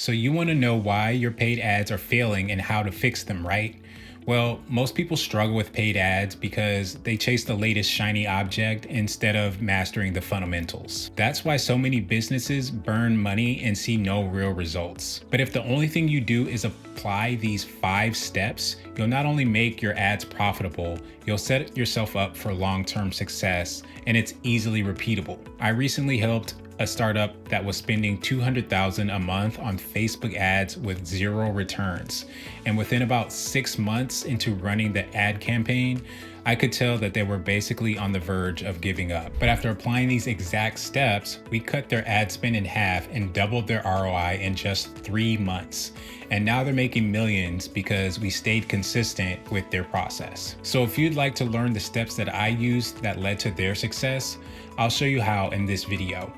So you want to know why your paid ads are failing and how to fix them, right? Well, most people struggle with paid ads because they chase the latest shiny object instead of mastering the fundamentals. That's why so many businesses burn money and see no real results. But if the only thing you do is apply these 5 steps, you'll not only make your ads profitable, you'll set yourself up for long-term success, and it's easily repeatable. I recently helped a startup that was spending $200,000 a month on Facebook ads with 0 returns. And within about 6 months into running the ad campaign, I could tell that they were basically on the verge of giving up. But after applying these exact steps, we cut their ad spend in half and doubled their ROI in just 3 months. And now they're making millions because we stayed consistent with their process. So if you'd like to learn the steps that I used that led to their success, I'll show you how in this video.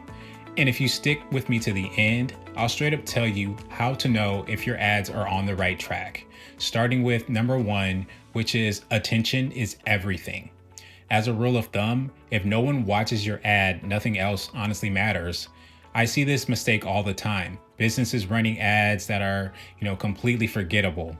And if you stick with me to the end, I'll straight up tell you how to know if your ads are on the right track. Starting with number 1, which is attention is everything. As a rule of thumb, if no one watches your ad, nothing else honestly matters. I see this mistake all the time. Businesses running ads that are, completely forgettable.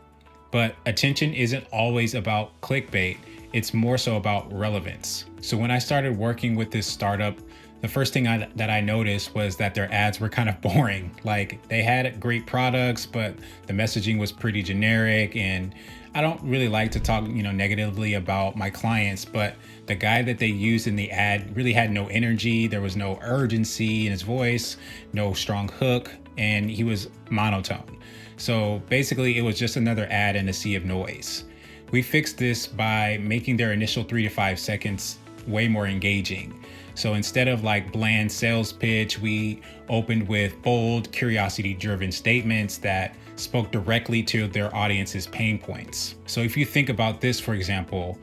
But attention isn't always about clickbait. It's more so about relevance. So when I started working with this startup, the first thing that I noticed was that their ads were kind of boring. Like, they had great products, but the messaging was pretty generic. And I don't really like to talk, negatively about my clients, but the guy that they used in the ad really had no energy. There was no urgency in his voice, no strong hook, and he was monotone. So basically it was just another ad in a sea of noise. We fixed this by making their initial 3 to 5 seconds way more engaging. So instead of like bland sales pitch, we opened with bold, curiosity-driven statements that spoke directly to their audience's pain points. So if you think about this, for example,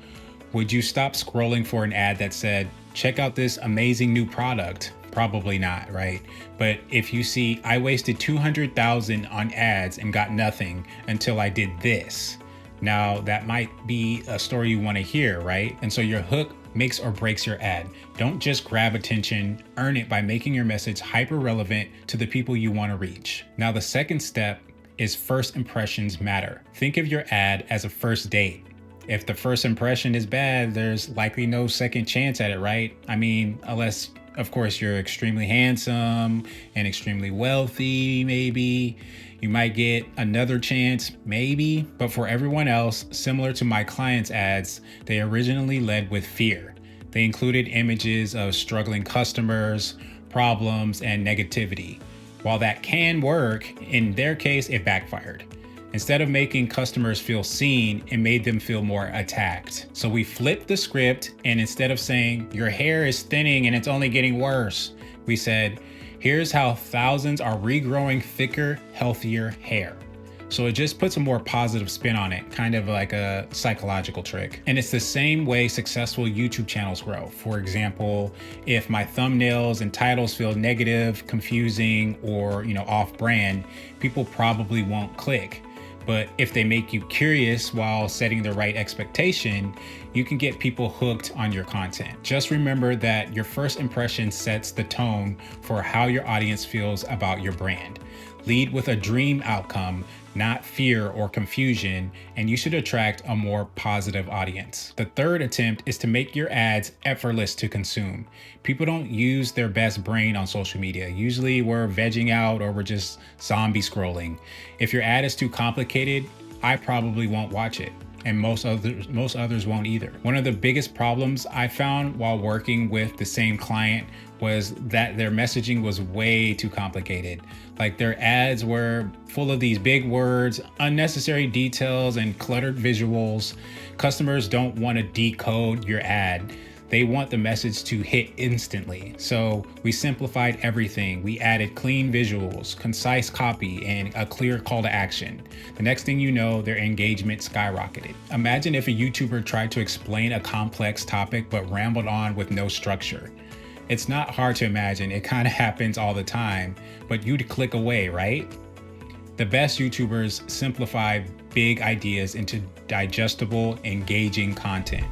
would you stop scrolling for an ad that said, check out this amazing new product? Probably not, right? But if you see, I wasted $200,000 on ads and got nothing until I did this. Now that might be a story you want to hear, right? And so your hook makes or breaks your ad. Don't just grab attention, earn it by making your message hyper relevant to the people you want to reach. Now, the second step is first impressions matter. Think of your ad as a first date. If the first impression is bad, there's likely no second chance at it, right? I mean, unless of course you're extremely handsome and extremely wealthy, maybe. You might get another chance, maybe, but for everyone else, similar to my clients' ads, they originally led with fear. They included images of struggling customers, problems, and negativity. While that can work, in their case, it backfired. Instead of making customers feel seen, it made them feel more attacked. So we flipped the script, and instead of saying, your hair is thinning and it's only getting worse, we said, here's how thousands are regrowing thicker, healthier hair. So it just puts a more positive spin on it, kind of like a psychological trick. And it's the same way successful YouTube channels grow. For example, if my thumbnails and titles feel negative, confusing, or off-brand, people probably won't click. But if they make you curious while setting the right expectation, you can get people hooked on your content. Just remember that your first impression sets the tone for how your audience feels about your brand. Lead with a dream outcome, not fear or confusion, and you should attract a more positive audience. The third attempt is to make your ads effortless to consume. People don't use their best brain on social media. Usually we're vegging out or we're just zombie scrolling. If your ad is too complicated, I probably won't watch it. And most others won't either. One of the biggest problems I found while working with the same client was that their messaging was way too complicated. Like, their ads were full of these big words, unnecessary details, and cluttered visuals. Customers don't want to decode your ad. They want the message to hit instantly. So we simplified everything. We added clean visuals, concise copy, and a clear call to action. The next thing you know, their engagement skyrocketed. Imagine if a YouTuber tried to explain a complex topic but rambled on with no structure. It's not hard to imagine. It kind of happens all the time, but you'd click away, right? The best YouTubers simplify big ideas into digestible, engaging content.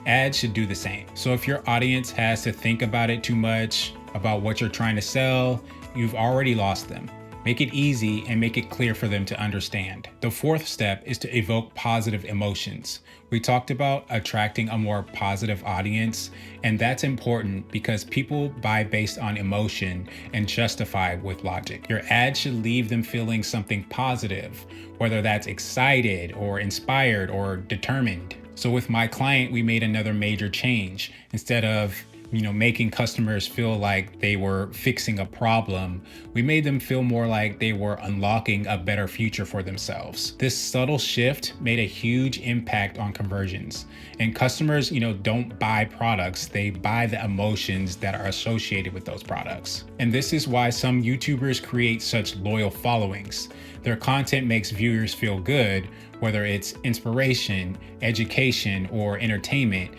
Ads should do the same. So if your audience has to think about it too much, about what you're trying to sell, you've already lost them. Make it easy and make it clear for them to understand. The fourth step is to evoke positive emotions. We talked about attracting a more positive audience, and that's important because people buy based on emotion and justify with logic. Your ad should leave them feeling something positive, whether that's excited or inspired or determined. So with my client, we made another major change. Instead of making customers feel like they were fixing a problem, we made them feel more like they were unlocking a better future for themselves. This subtle shift made a huge impact on conversions. And customers, don't buy products, they buy the emotions that are associated with those products. And this is why some YouTubers create such loyal followings. Their content makes viewers feel good, whether it's inspiration, education, or entertainment.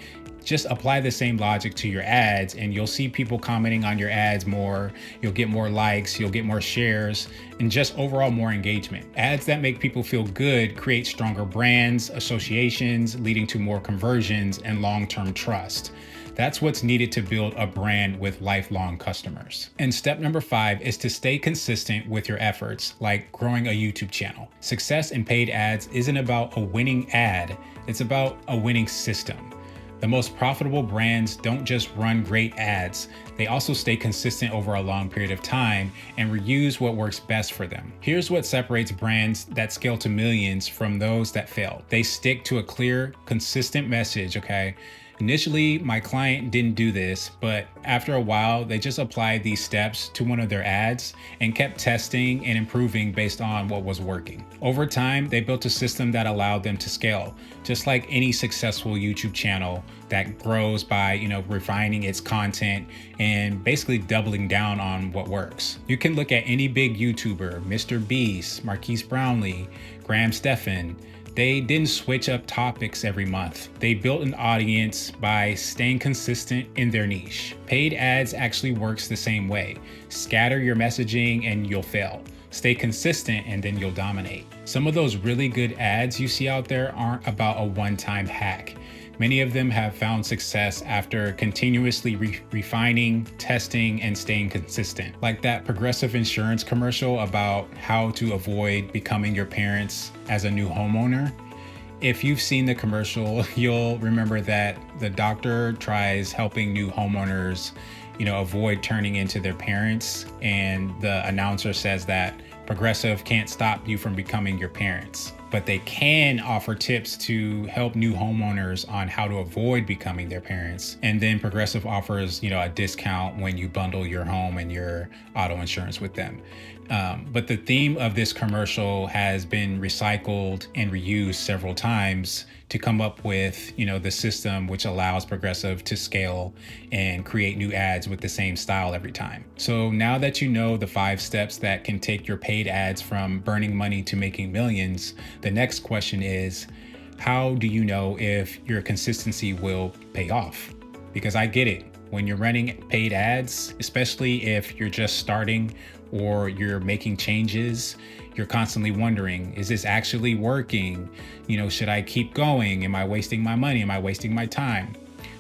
Just apply the same logic to your ads and you'll see people commenting on your ads more, you'll get more likes, you'll get more shares, and just overall more engagement. Ads that make people feel good create stronger brands, associations, leading to more conversions and long-term trust. That's what's needed to build a brand with lifelong customers. And step number 5 is to stay consistent with your efforts, like growing a YouTube channel. Success in paid ads isn't about a winning ad, it's about a winning system. The most profitable brands don't just run great ads, they also stay consistent over a long period of time and reuse what works best for them. Here's what separates brands that scale to millions from those that fail. They stick to a clear, consistent message, okay? Initially, my client didn't do this, but after a while, they just applied these steps to one of their ads and kept testing and improving based on what was working. Over time, they built a system that allowed them to scale, just like any successful YouTube channel that grows by, refining its content and basically doubling down on what works. You can look at any big YouTuber, Mr. Beast, Marquise Brownlee, Graham Stephan. They didn't switch up topics every month. They built an audience by staying consistent in their niche. Paid ads actually works the same way. Scatter your messaging and you'll fail. Stay consistent and then you'll dominate. Some of those really good ads you see out there aren't about a one-time hack. Many of them have found success after continuously refining, testing, and staying consistent. Like that Progressive insurance commercial about how to avoid becoming your parents as a new homeowner. If you've seen the commercial, you'll remember that the doctor tries helping new homeowners, avoid turning into their parents. And the announcer says that Progressive can't stop you from becoming your parents, but they can offer tips to help new homeowners on how to avoid becoming their parents. And then Progressive offers, a discount when you bundle your home and your auto insurance with them. But the theme of this commercial has been recycled and reused several times to come up with, the system which allows Progressive to scale and create new ads with the same style every time. So now that you know the 5 steps that can take your paid ads from burning money to making millions, the next question is, how do you know if your consistency will pay off? Because I get it. When you're running paid ads, especially if you're just starting or you're making changes, you're constantly wondering, is this actually working? Should I keep going? Am I wasting my money? Am I wasting my time?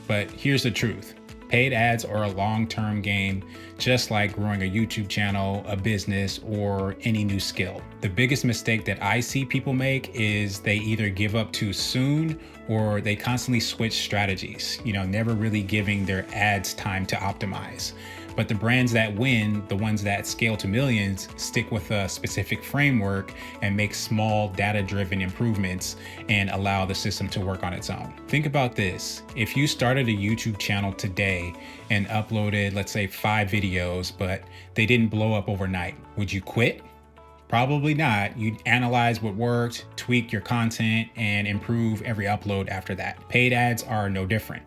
But here's the truth. Paid ads are a long-term game, just like growing a YouTube channel, a business, or any new skill. The biggest mistake that I see people make is they either give up too soon or they constantly switch strategies, never really giving their ads time to optimize. But the brands that win, the ones that scale to millions, stick with a specific framework and make small data-driven improvements and allow the system to work on its own. Think about this. If you started a YouTube channel today and uploaded, let's say 5 videos, but they didn't blow up overnight, would you quit? Probably not. You'd analyze what worked, tweak your content, and improve every upload after that. Paid ads are no different.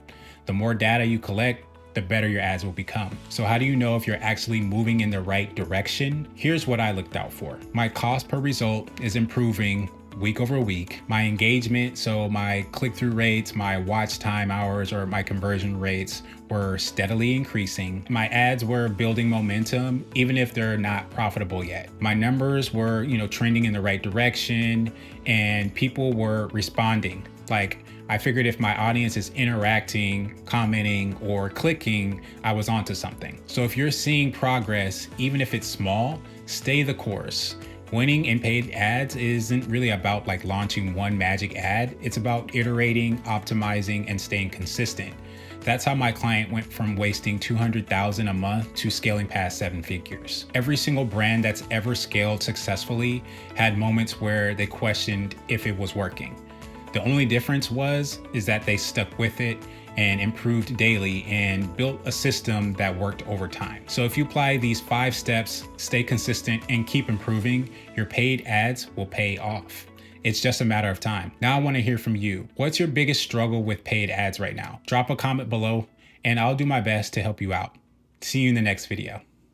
The more data you collect, the better your ads will become. So how do you know if you're actually moving in the right direction? Here's what I looked out for. My cost per result is improving week over week. My engagement, so my click-through rates, my watch time hours, or my conversion rates were steadily increasing. My ads were building momentum, even if they're not profitable yet. My numbers were, trending in the right direction, and people were responding. Like, I figured if my audience is interacting, commenting, or clicking, I was onto something. So if you're seeing progress, even if it's small, Stay the course. Winning in paid ads isn't really about like launching one magic ad. It's about iterating, optimizing, and staying consistent. That's how my client went from wasting $200,000 a month to scaling past 7 figures. Every single brand that's ever scaled successfully had moments where they questioned if it was working. The only difference is that they stuck with it and improved daily and built a system that worked over time. So if you apply these 5 steps, stay consistent, and keep improving, your paid ads will pay off. It's just a matter of time. Now I want to hear from you. What's your biggest struggle with paid ads right now? Drop a comment below and I'll do my best to help you out. See you in the next video.